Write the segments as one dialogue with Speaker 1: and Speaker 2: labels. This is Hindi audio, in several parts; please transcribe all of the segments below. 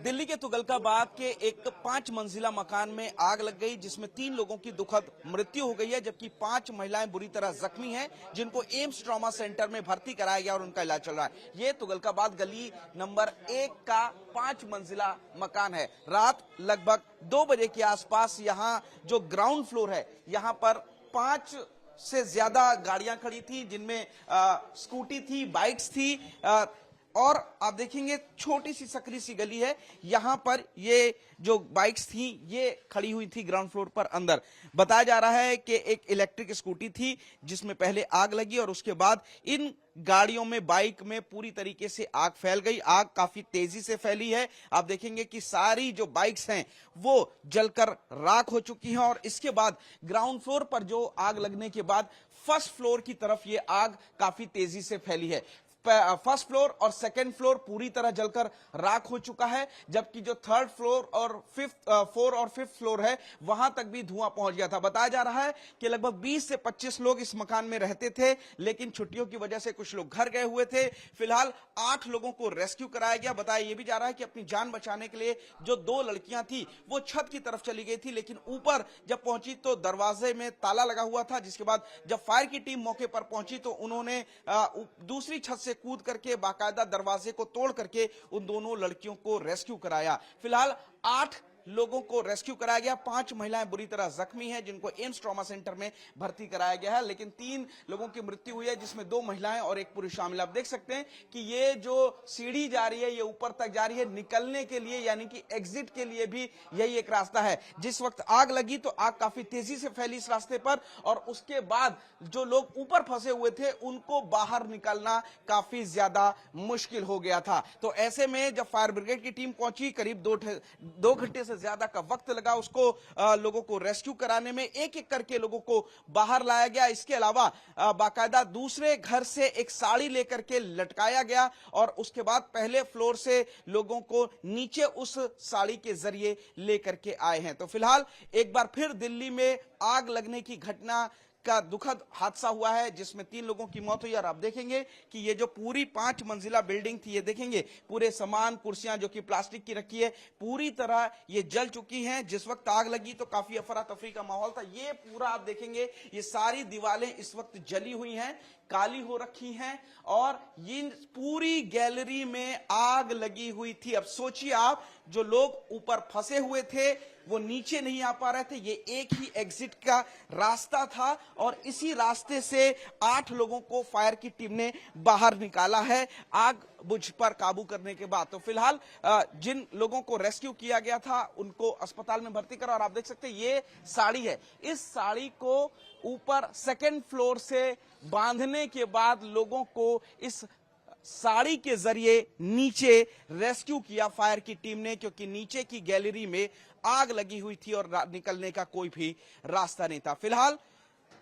Speaker 1: दिल्ली के तुगलकाबाद के एक 5 मंजिला मकान में आग लग गई, जिसमें 3 लोगों की दुखद मृत्यु हो गई है, जबकि 5 महिलाएं बुरी तरह जख्मी हैं, जिनको एम्स ट्रॉमा सेंटर में भर्ती कराया गया और उनका इलाज चल रहा है। ये तुगलकाबाद गली नंबर 1 का 5 मंजिला मकान है। रात लगभग 2 बजे के आसपास यहाँ जो ग्राउंड फ्लोर है, यहाँ पर 5 से ज्यादा गाड़ियां खड़ी थी, जिनमें स्कूटी थी, बाइक्स थी, और आप देखेंगे छोटी सी सकरी सी गली है। यहां पर ये जो बाइक्स थी ये खड़ी हुई थी ग्राउंड फ्लोर पर। अंदर बताया जा रहा है कि एक इलेक्ट्रिक स्कूटी थी जिसमें पहले आग लगी और उसके बाद इन गाड़ियों में, बाइक में पूरी तरीके से आग फैल गई। आग काफी तेजी से फैली है। आप देखेंगे कि सारी जो बाइक्स हैं वो जलकर राख हो चुकी हैं और इसके बाद ग्राउंड फ्लोर पर जो आग लगने के बाद फर्स्ट फ्लोर की तरफ ये आग काफी तेजी से फैली है। फर्स्ट फ्लोर और सेकंड फ्लोर पूरी तरह जलकर राख हो चुका है, जबकि जो थर्ड फ्लोर और फोर्थ और फिफ्थ फ्लोर है वहां तक भी धुआं पहुंच गया था। बताया जा रहा है कि लगभग 20 से 25 लोग इस मकान में रहते थे, लेकिन छुट्टियों की वजह से कुछ लोग घर गए हुए थे। फिलहाल 8 लोगों को रेस्क्यू कराया गया। बताया यह भी जा रहा है कि अपनी जान बचाने के लिए जो 2 लड़कियां थी वो छत की तरफ चली गई थी, लेकिन ऊपर जब पहुंची तो दरवाजे में ताला लगा हुआ था, जिसके बाद जब फायर की टीम मौके पर पहुंची तो उन्होंने दूसरी छत से कूद करके बाकायदा दरवाजे को तोड़ करके उन दोनों लड़कियों को रेस्क्यू कराया। फिलहाल 8 लोगों को रेस्क्यू कराया गया। 5 महिलाएं बुरी तरह जख्मी हैं, जिनको एम्स ट्रॉमा सेंटर में भर्ती कराया गया है, लेकिन 3 लोगों की मृत्यु हुई है, जिसमें 2 महिलाएं और 1 पुरुष शामिल। आप देख सकते हैं कि ये जो सीढ़ी जा रही है ये ऊपर तक जा रही है। निकलने के लिए यानी कि एग्जिट के लिए भी यही एक रास्ता है। जिस वक्त आग लगी तो आग काफी तेजी से फैली इस रास्ते पर, और उसके बाद जो लोग ऊपर फंसे हुए थे उनको बाहर निकलना काफी ज्यादा मुश्किल हो गया था। तो ऐसे में जब फायर ब्रिगेड की टीम पहुंची, करीब 2 घंटे से ज्यादा का वक्त लगा उसको लोगों को रेस्क्यू कराने में। एक एक करके लोगों को बाहर लाया गया। इसके अलावा बाकायदा दूसरे घर से एक साड़ी लेकर के लटकाया गया और उसके बाद पहले फ्लोर से लोगों को नीचे उस साड़ी के जरिए लेकर के आए हैं। तो फिलहाल एक बार फिर दिल्ली में आग लगने की घटना का दुखद हादसा हुआ है, जिसमें 3 लोगों की मौत हुई। और आप देखेंगे कि ये जो पूरी 5 मंजिला बिल्डिंग थी, ये देखेंगे पूरे सामान, कुर्सियां जो कि प्लास्टिक की रखी है, पूरी तरह ये जल चुकी हैं। जिस वक्त आग लगी तो काफी अफरा तफरी का माहौल था। ये पूरा आप देखेंगे ये सारी दीवारें इस वक्त जली हुई हैं, काली हो रखी हैं, और ये पूरी गैलरी में आग लगी हुई थी। अब सोचिए आप, जो लोग ऊपर फंसे हुए थे वो नीचे नहीं आ पा रहे थे। ये एक ही एग्जिट का रास्ता था और इसी रास्ते से 8 लोगों को फायर की टीम ने बाहर निकाला है आग बुझ पर काबू करने के बाद। तो फिलहाल जिन लोगों को रेस्क्यू किया गया था उनको अस्पताल में भर्ती करा। और आप देख सकते हैं ये साड़ी है, इस साड़ी को ऊपर सेकंड फ्लोर से बांधने के बाद लोगों को इस साड़ी के जरिए नीचे रेस्क्यू किया फायर की टीम ने, क्योंकि नीचे की गैलरी में आग लगी हुई थी और निकलने का कोई भी रास्ता नहीं था। फिलहाल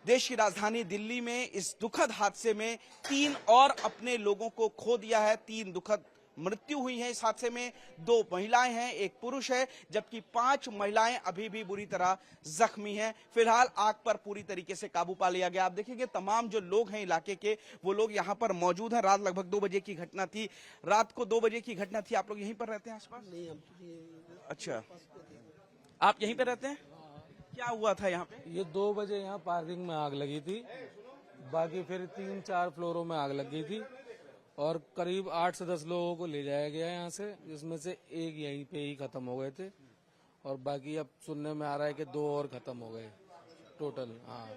Speaker 1: देश की राजधानी दिल्ली में इस दुखद हादसे में 3 और अपने लोगों को खो दिया है। 3 दुखद मृत्यु हुई है इस हादसे में। 2 महिलाएं हैं, 1 पुरुष है, जबकि 5 महिलाएं अभी भी बुरी तरह जख्मी हैं। फिलहाल आग पर पूरी तरीके से काबू पा लिया गया। आप देखेंगे तमाम जो लोग हैं इलाके के, वो लोग यहाँ पर मौजूद हैं। रात लगभग 2 बजे की घटना थी। रात को 2 बजे की घटना थी। आप लोग यहीं पर रहते हैं आसपास?
Speaker 2: नहीं,
Speaker 1: अच्छा, आप यहीं पर रहते हैं? क्या हुआ था यहाँ पे?
Speaker 2: ये 2 बजे यहाँ पार्किंग में आग लगी थी। बाकी फिर 3-4 फ्लोरों में आग लगी थी और करीब 8 से 10 लोगों को ले जाया गया यहाँ से, जिसमें से 1 यहीं पे ही खत्म हो गए थे और बाकी अब सुनने में आ रहा है कि 2 और खत्म हो गए टोटल। हाँ,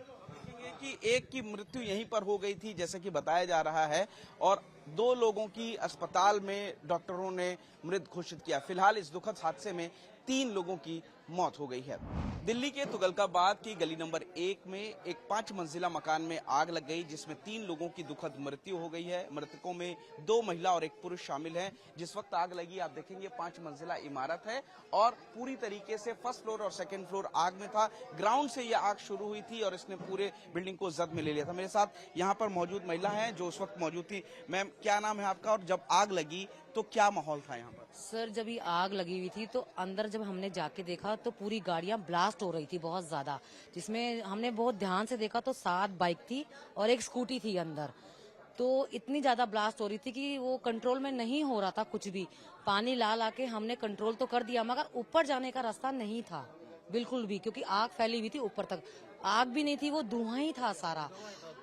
Speaker 1: कि 1 की मृत्यु यहीं पर हो गई थी जैसे कि बताया जा रहा है, और 2 लोगों की अस्पताल में डॉक्टरों ने मृत घोषित किया। फिलहाल इस दुखद हादसे में 3 लोगों की मौत हो गई है। दिल्ली के तुगलकाबाद की गली नंबर 1 में एक 5 मंजिला मकान में आग लग गई, जिसमें 3 लोगों की दुखद मृत्यु हो गई है। मृतकों में 2 महिला और 1 पुरुष शामिल हैं। जिस वक्त आग लगी आप देखेंगे 5 मंजिला इमारत है और पूरी तरीके से फर्स्ट फ्लोर और सेकंड फ्लोर आग में था। ग्राउंड से यह आग शुरू हुई थी और इसने पूरे बिल्डिंग को जद में ले लिया था। मेरे साथ यहाँ पर मौजूद महिला है जो उस वक्त मौजूद थी। मैम, क्या नाम है आपका और जब आग लगी तो क्या माहौल था यहाँ पर?
Speaker 3: सर, जब ये आग लगी हुई थी तो अंदर जब हमने जाके देखा तो पूरी गाड़ियां ब्लास्ट हो रही थी बहुत ज्यादा, जिसमें हमने बहुत ध्यान से देखा तो 7 बाइक थी और 1 स्कूटी थी अंदर। तो इतनी ज्यादा ब्लास्ट हो रही थी कि वो कंट्रोल में नहीं हो रहा था कुछ भी। पानी ला ला के हमने कंट्रोल तो कर दिया, मगर ऊपर जाने का रास्ता नहीं था बिल्कुल भी, क्योंकि आग फैली हुई थी ऊपर तक। आग भी नहीं थी, वो धुआं ही था सारा,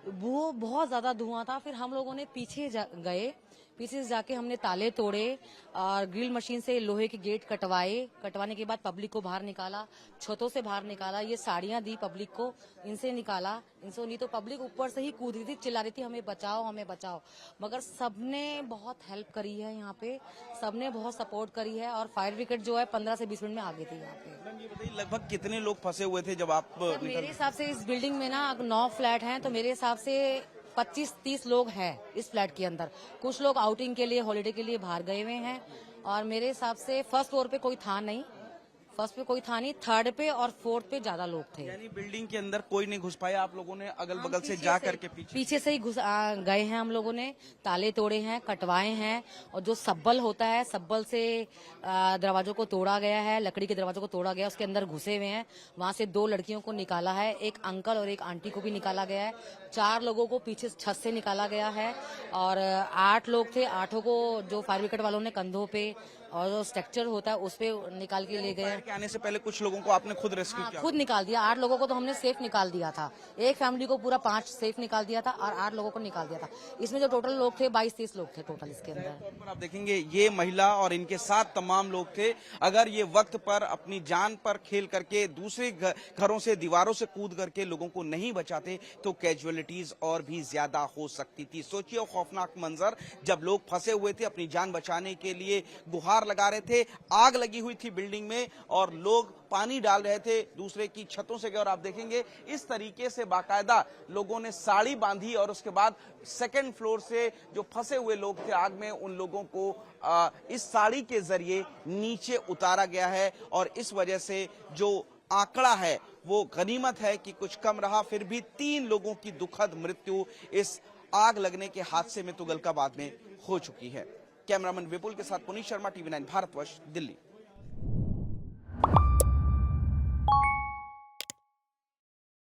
Speaker 3: वो बहुत ज्यादा धुआं था। फिर हम लोगों ने गए, पीछे से जाके हमने ताले तोड़े और ग्रिल मशीन से लोहे के गेट कटवाने के बाद पब्लिक को बाहर निकाला, छतों से बाहर निकाला, ये साड़ियां दी पब्लिक को, इनसे निकाला। इनसे नहीं तो पब्लिक ऊपर से ही कूद रही थी, चिल्ला रही थी हमें बचाओ हमें बचाओ। मगर सबने बहुत हेल्प करी है, यहाँ पे सबने बहुत सपोर्ट करी है और फायर ब्रिगेड जो है 15 से 20 मिनट में आ गई थी यहाँ पे।
Speaker 1: मैम ये बताइए, लगभग कितने लोग फंसे हुए थे जब आप
Speaker 3: सर, मेरे हिसाब से इस बिल्डिंग में ना 9 फ्लैट हैं, तो मेरे हिसाब से 25-30 लोग हैं इस फ्लैट के अंदर। कुछ लोग आउटिंग के लिए, हॉलिडे के लिए बाहर गए हुए हैं और मेरे हिसाब से फर्स्ट फ्लोर पे कोई था नहीं, थर्ड पे और फोर्थ पे ज्यादा लोग थे।
Speaker 1: यानी बिल्डिंग के अंदर कोई नहीं घुस पाया, आप लोगों ने अगल बगल से जा करके
Speaker 3: पीछे से ही गए हैं हम लोगों ने, ताले तोड़े हैं, कटवाए हैं और जो सब्बल होता है, सब्बल से दरवाजों को तोड़ा गया है, लकड़ी के दरवाजों को तोड़ा गया, उसके अंदर घुसे हुए हैं। वहां से 2 लड़कियों को निकाला है, एक अंकल और एक आंटी को भी निकाला गया है। 4 लोगों को पीछे छत से निकाला गया है और 8 लोग थे, 8 को जो फायर ब्रिगेड वालों ने कंधों पे और जो स्ट्रक्चर होता है उस पे निकाल के ले गए।
Speaker 1: आने से पहले कुछ लोगों को आपने खुद रेस्क्यू किया?
Speaker 3: खुद निकाल दिया, 8 लोगों को तो हमने सेफ निकाल दिया था। एक फैमिली को पूरा 5 सेफ निकाल दिया था और 8 लोगों को निकाल दिया था। इसमें जो टोटल लोग थे 22-23 लोग थे टोटल इसके अंदर।
Speaker 1: आप देखेंगे ये महिला और इनके साथ तमाम लोग थे। अगर ये वक्त पर अपनी जान पर खेल करके दूसरे घरों से, दीवारों से कूद करके लोगों को नहीं बचाते तो कैजुअलिटीज और भी ज्यादा हो सकती थी। सोचिए खौफनाक मंजर, जब लोग फंसे हुए थे, अपनी जान बचाने के लिए गुहार लगा रहे थे, आग लगी हुई थी बिल्डिंग में और लोग पानी डाल रहे थे दूसरे की छतों से गए। और आप देखेंगे इस तरीके से बाकायदा लोगों ने साड़ी बांधी और उसके बाद सेकंड फ्लोर से जो फंसे हुए लोग थे आग में, उन लोगों को इस साड़ी के जरिए नीचे उतारा गया है। और इस वजह से जो आंकड़ा है वो गनीमत है कि कुछ कम रहा, फिर भी 3 लोगों की दुखद मृत्यु इस आग लगने के हादसे में तुगलकाबाद में हो चुकी है। कैमरामैन विपुल के साथ पुनीत शर्मा, TV9 भारतवर्ष, दिल्ली।